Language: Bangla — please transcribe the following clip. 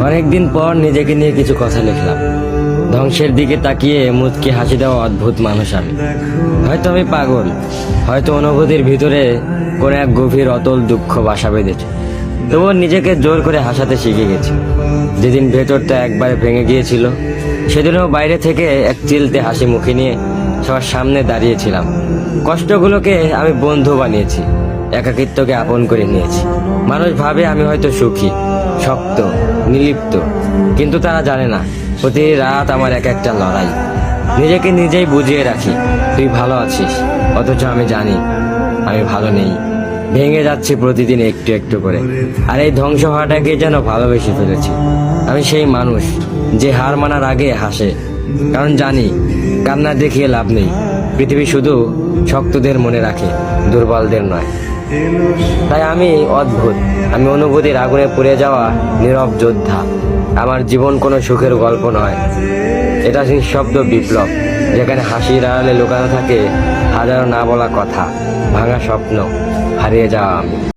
অনেকদিন পর নিজেকে নিয়ে কিছু কথা লিখলাম। ধ্বংসের দিকে তাকিয়ে মুচকি হাসি দেওয়া অদ্ভুত মানুষ আমি। হয়তো আমি পাগল, হয়তো অনুভূতির ভিতরে কোনো এক গভীর অতল দুঃখ বাসা বেঁধেছে। তবুও নিজেকে জোর করে হাসাতে শিখে গেছি। যেদিন ভেতরটা একবারে ভেঙে গিয়েছিল, সেদিনও বাইরে থেকে এক চিলতে হাসি মুখে নিয়ে সবার সামনে দাঁড়িয়েছিলাম। কষ্টগুলোকে আমি বন্ধু বানিয়েছি, একাকিত্বকে আপন করে নিয়েছি। মানুষ ভাবে আমি হয়তো সুখী, শক্ত, নির্লিপ্ত, কিন্তু তারা জানে না প্রতি রাত আমার এক একটা লড়াই। নিজেকে নিজেই বুঝিয়ে রাখি তুই ভালো আছিস, অথচ আমি জানি আমি ভালো নেই। ভেঙে যাচ্ছি প্রতিদিন একটু একটু করে, আর এই ধ্বংস হওয়াটাকে যেন ভালোবেসে ফেলেছি। আমি সেই মানুষ যে হার মানার আগে হাসে, কারণ জানি কান্না দেখিয়ে লাভ নেই। পৃথিবী শুধু শক্তদের মনে রাখে, দুর্বলদের নয়। তাই আমি অদ্ভুত, আমি অনুভূতির আগুনে পুড়ে যাওয়া নীরব যোদ্ধা। আমার জীবন কোনো সুখের গল্প নয়, এটা নিঃশব্দ বিপ্লব, যেখানে হাসির আড়ালে লুকানো থাকে হাজারো না বলা কথা, ভাঙা স্বপ্ন, হারিয়ে যাওয়া আমি।